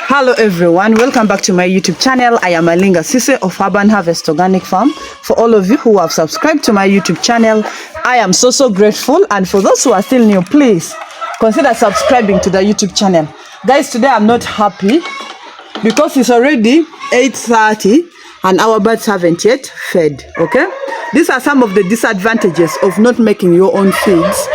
Hello everyone, welcome back to my YouTube channel. I am Alinga Sise of Urban Harvest Organic Farm. For all of you who have subscribed to my YouTube channel, I am so grateful, and for those who are still new, please consider subscribing to the YouTube channel. Guys, today I'm not happy because it's already 8:30 and our birds haven't yet fed. Okay, these are some of the disadvantages of not making your own feeds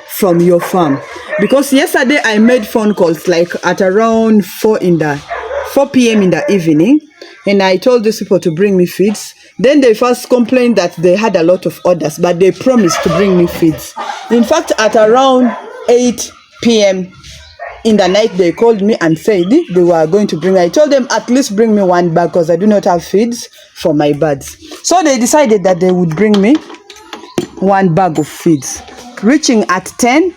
from your farm. Because yesterday I made phone calls like at around 4 p.m. in the evening, and I told these people to bring me feeds. Then they first complained that they had a lot of orders, but they promised to bring me feeds. In fact, at around 8 p.m. in the night, they called me and said they were going to bring. I told them at least bring me one bag because I do not have feeds for my birds. So they decided that they would bring me one bag of feeds. Reaching at 10,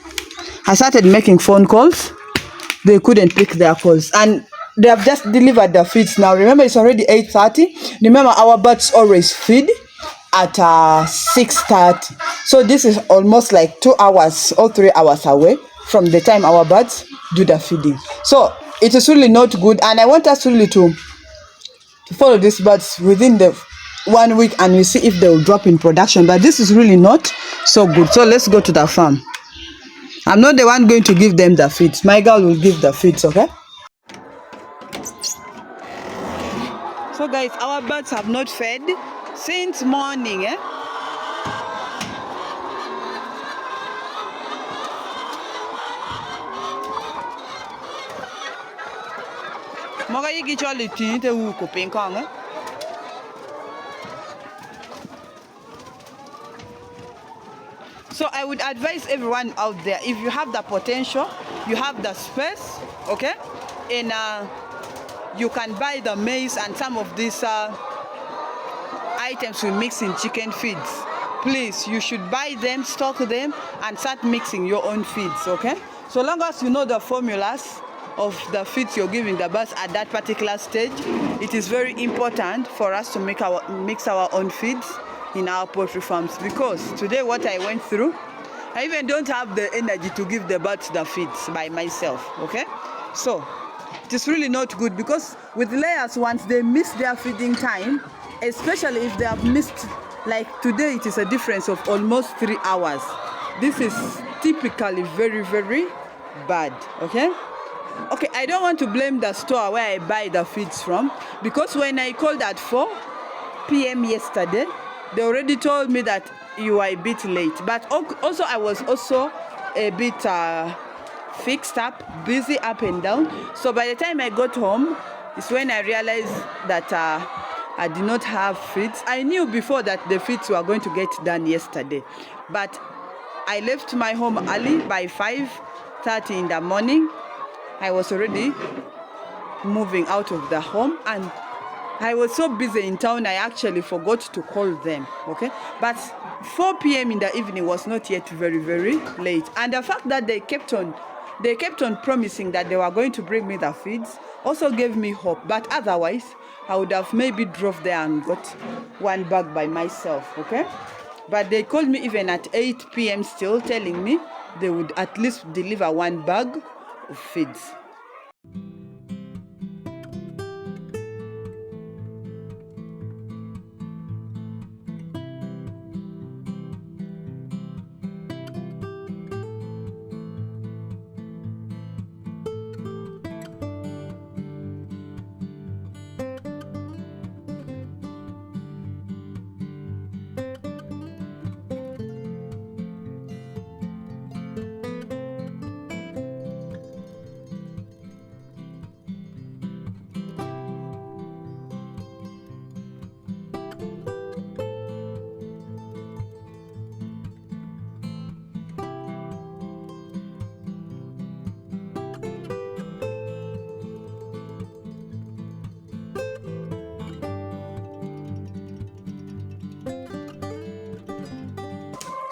I started making phone calls. They couldn't pick their calls, and they have just delivered their feeds now. Remember, it's already 8:30. Remember, our birds always feed at 6:30. So this is almost like 2 hours or 3 hours away from the time our birds do the feeding. So it is really not good, and I want us really to follow these birds within the 1 week, and we see if they will drop in production. But this is really not so good. So let's go to the farm. I'm not the one going to give them the feeds. My girl will give the feeds, okay? So guys, our birds have not fed since morning, eh? Moga yigi choli tinte wu ko pinkong, eh? So I would advise everyone out there, if you have the potential, you have the space, okay, and you can buy the maize and some of these items we mix in chicken feeds. Please, you should buy them, stock them, and start mixing your own feeds, okay? So long as you know the formulas of the feeds you're giving the birds at that particular stage, it is very important for us to mix our own feeds in our poultry farms. Because today what I went through, I even don't have the energy to give the birds the feeds by myself, okay? So it is really not good, because with layers, once they miss their feeding time, especially if they have missed, like today it is a difference of almost 3 hours. This is typically very bad, okay? Okay, I don't want to blame the store where I buy the feeds from, because when I called at 4 p.m. yesterday, they already told me that you are a bit late. But also I was also a bit fixed up, busy up and down. So by the time I got home, it's when I realized that I did not have feeds. I knew before that the feeds were going to get done yesterday. But I left my home early by 5:30 in the morning. I was already moving out of the home, and I was so busy in town, I actually forgot to call them, okay? But 4 p.m. in the evening was not yet very late. And the fact that they kept on promising that they were going to bring me the feeds also gave me hope. But otherwise, I would have maybe drove there and got one bag by myself, okay? But they called me even at 8 p.m. still, telling me they would at least deliver one bag of feeds.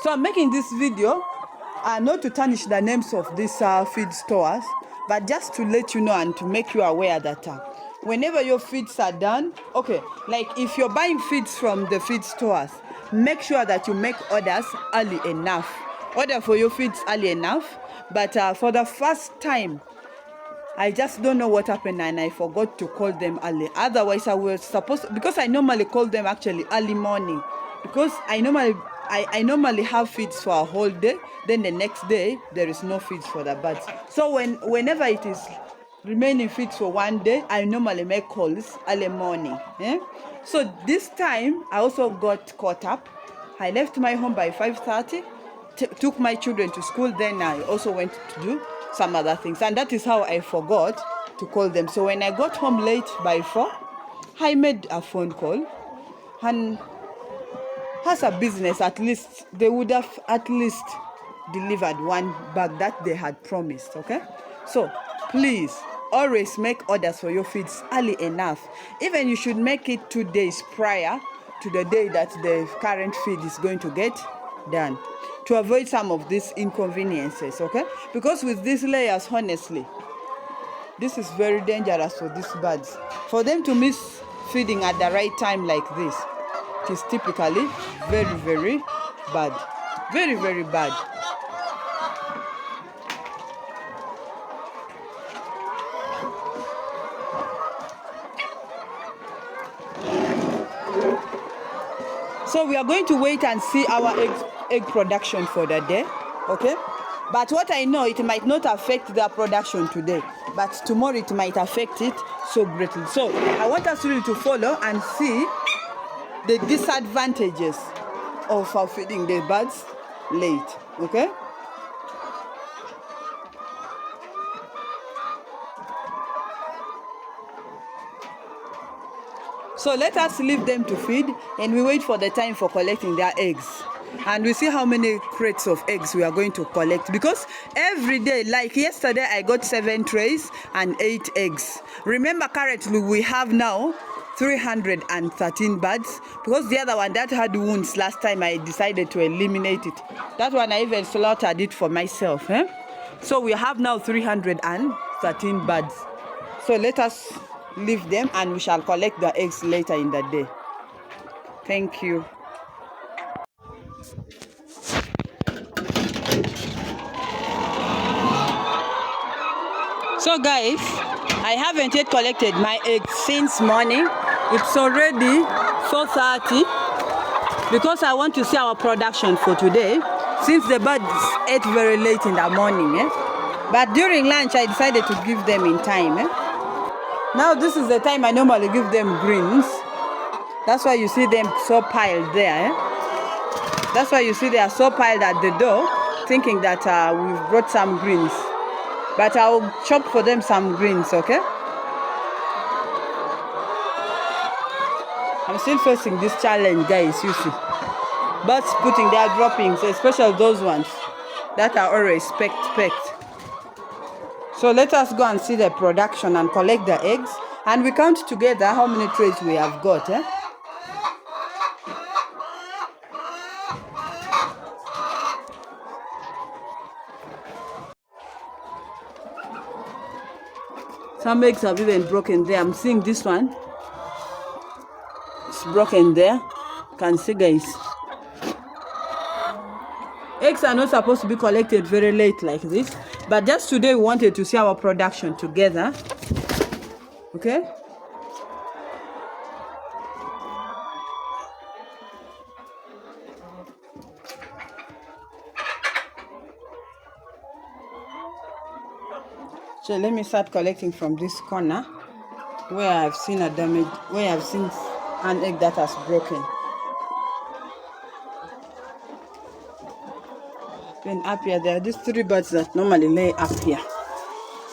So I'm making this video not to tarnish the names of these feed stores, but just to let you know and to make you aware that whenever your feeds are done, okay, like if you're buying feeds from the feed stores, make sure that you make orders early enough. Order for your feeds early enough, but for the first time I just don't know what happened and I forgot to call them early. Otherwise, I was supposed to, because I normally call them actually early morning. Because I normally have feeds for a whole day. Then the next day there is no feeds for the birds. So whenever it is remaining feeds for one day, I normally make calls early morning. So this time I also got caught up. I left my home by 5:30. Took my children to school, then I also went to do some other things, and that is how I forgot to call them. So when I got home late by 4, I made a phone call, and as a business, at least they would have at least delivered one bag that they had promised. Okay, so please always make orders for your feeds early enough. Even you should make it 2 days prior to the day that the current feed is going to get done, to avoid some of these inconveniences. Okay, because with these layers, honestly, this is very dangerous for these birds. For them to miss feeding at the right time like this, it is typically very, very bad. Very, very bad. So we are going to wait and see our egg production for the day, okay? But what I know, it might not affect their production today, but tomorrow it might affect it so greatly. So I want us really to follow and see the disadvantages of feeding the birds late, okay? So let us leave them to feed, and we wait for the time for collecting their eggs. And we see how many crates of eggs we are going to collect, because every day, like yesterday, I got 7 trays and 8 eggs. Remember, currently we have now 313 birds, because the other one that had wounds last time, I decided to eliminate it. That one I even slaughtered it for myself. So we have now 313 birds. So let us leave them, and we shall collect the eggs later in the day. Thank you. So guys, I haven't yet collected my eggs since morning. It's already 4:30, because I want to see our production for today, since the birds ate very late in the morning. But during lunch I decided to give them in time. Now this is the time I normally give them greens. That's why you see them so piled there. That's why you see they are so piled at the door, thinking that we've brought some greens. But I'll chop for them some greens, okay? I'm still facing this challenge, guys, you see. Birds putting their droppings, especially those ones that are always pecked. So let us go and see the production and collect the eggs. And we count together how many trays we have got. Some eggs have even broken there. I'm seeing this one. It's broken there. You can see, guys. Eggs are not supposed to be collected very late like this. But just today we wanted to see our production together. Okay? So let me start collecting from this corner where I've seen a damage, where I've seen an egg that has broken. Then up here, there are these 3 birds that normally lay up here.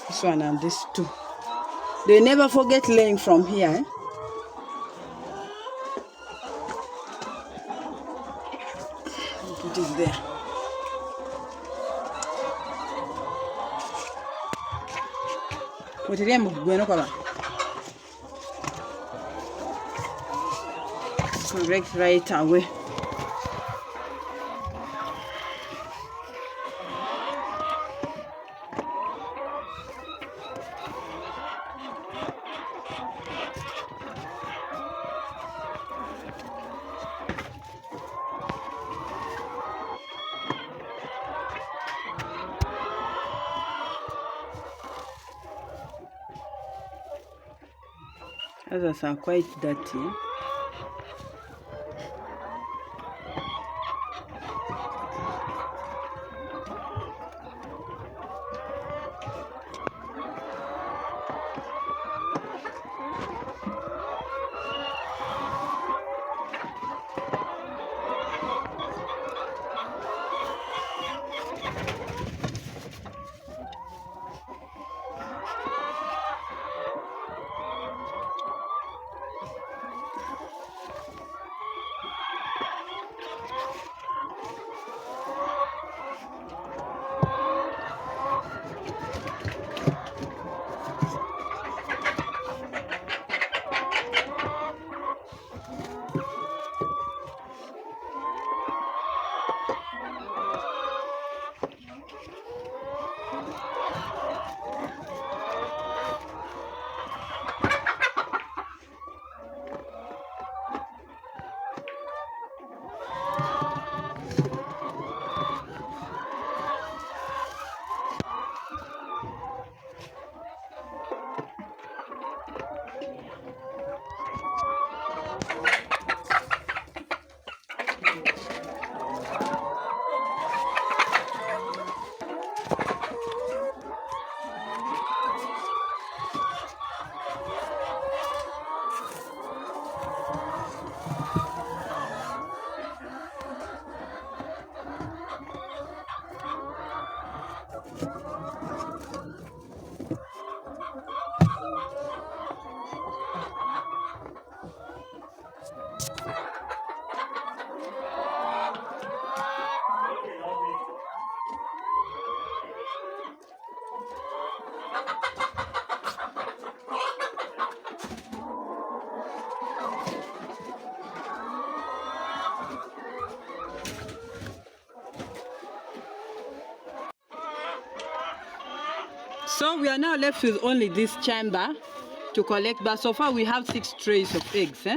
This one and these 2. They never forget laying from here. It is there. Correct right away. Others are quite dirty. So we are now left with only this chamber to collect, but so far we have 6 trays of eggs.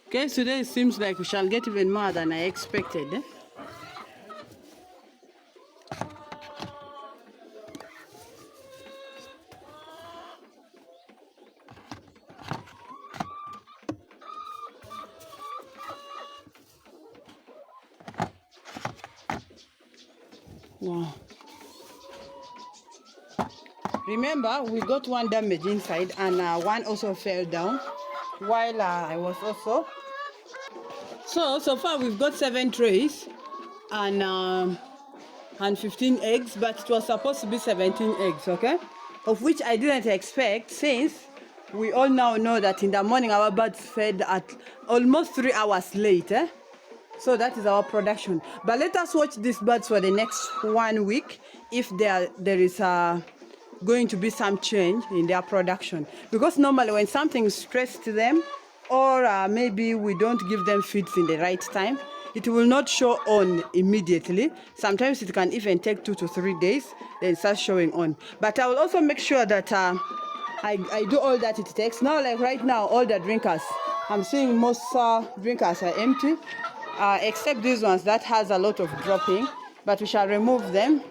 Okay, today it seems like we shall get even more than I expected. Wow. Remember, we got one damage inside and one also fell down while I was also. So far we've got 7 trays and 15 eggs, but it was supposed to be 17 eggs, okay? Of which I didn't expect, since we all now know that in the morning our birds fed at almost 3 hours late. So that is our production. But let us watch these birds for the next 1 week if there is going to be some change in their production. Because normally when something stressed them, or maybe we don't give them feeds in the right time, it will not show on immediately. Sometimes it can even take 2 to 3 days, then start showing on. But I will also make sure that I do all that it takes. Now, like right now, all the drinkers, I'm seeing most drinkers are empty, except these ones that has a lot of dropping, but we shall remove them,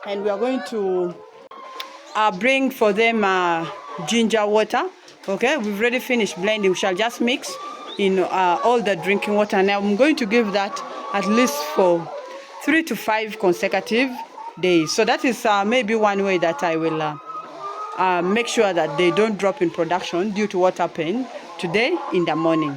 and we are going to bring for them ginger water. Okay, we've already finished blending. We shall just mix in all the drinking water. Now I'm going to give that at least for 3 to 5 consecutive days. So that is maybe one way that I will make sure that they don't drop in production due to what happened today in the morning.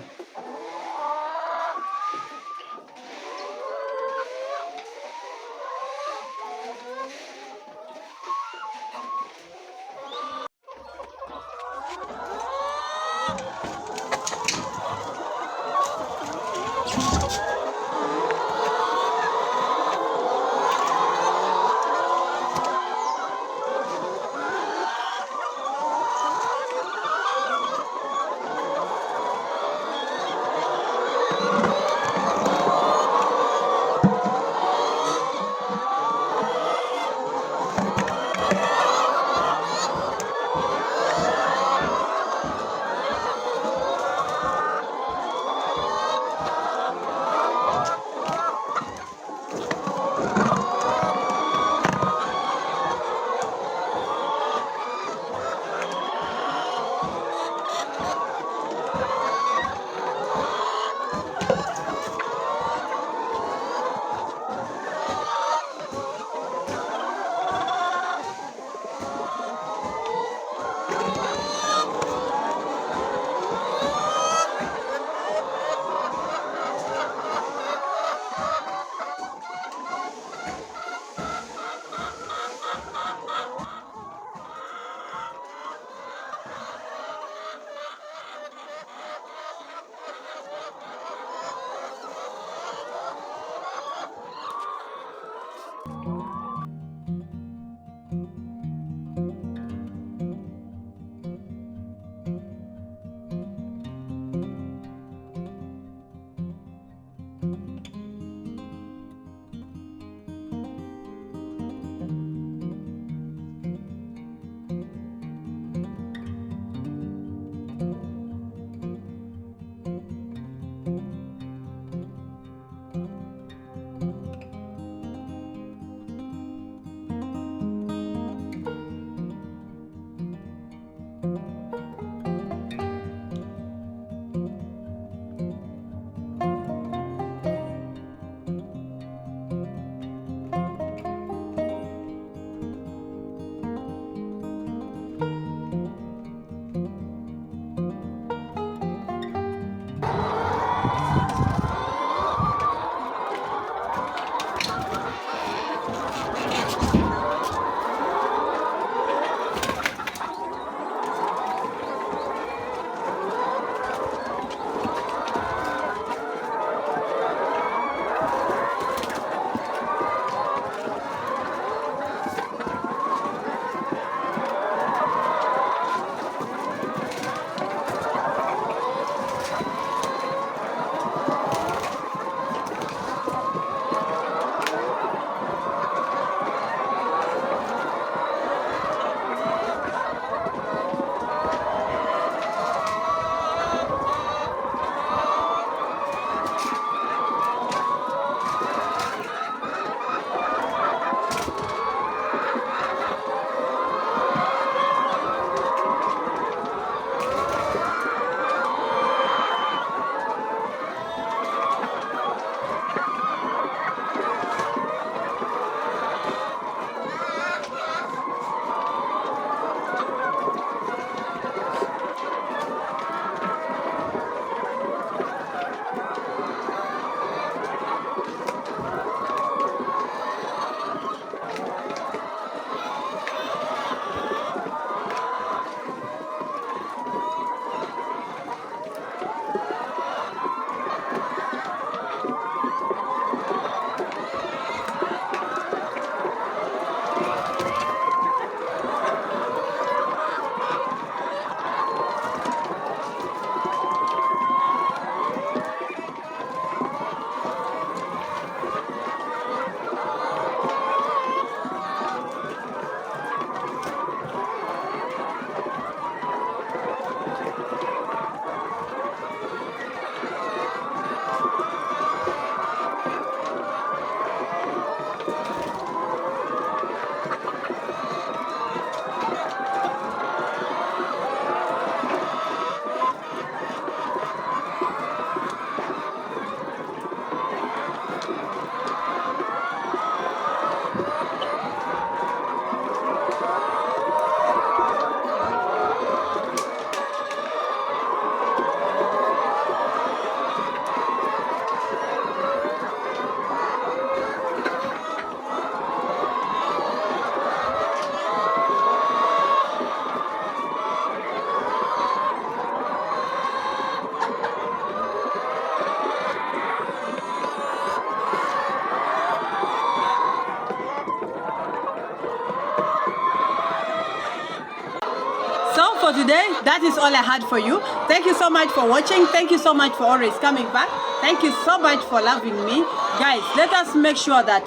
So for today, that is all I had for you. Thank you so much for watching. Thank you so much for always coming back. Thank you so much for loving me. Guys, let us make sure that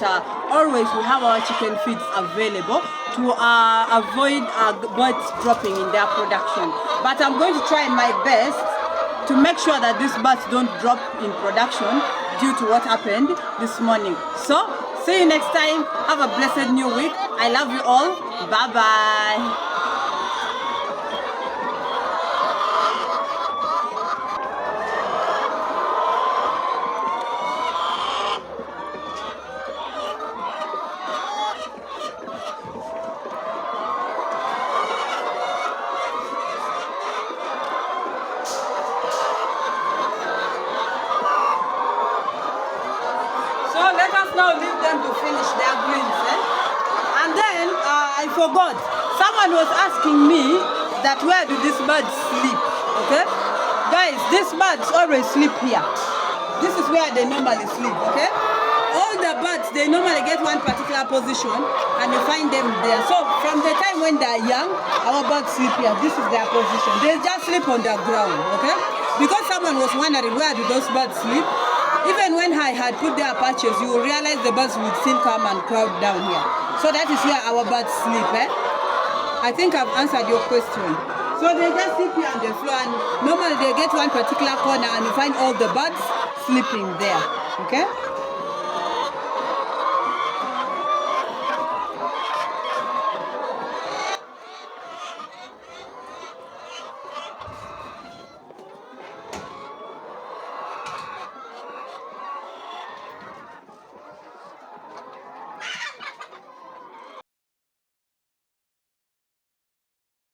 always we have our chicken feeds available to avoid birds dropping in their production. But I'm going to try my best to make sure that these birds don't drop in production due to what happened this morning. So, see you next time. Have a blessed new week. I love you all. Bye-bye. So let us now leave them to finish their greens. And then I forgot. Someone was asking me that where do these birds sleep? Okay? Guys, these birds always sleep here. This is where they normally sleep, okay? All the birds, they normally get one particular position and you find them there. So from the time when they are young, our birds sleep here. This is their position. They just sleep on the ground, okay? Because someone was wondering where do those birds sleep? Even when I had put their patches, you will realize the birds would still come and crowd down here. So that is where our birds sleep, I think I've answered your question. So they just sleep here on the floor and normally they get one particular corner and you find all the birds sleeping there, okay?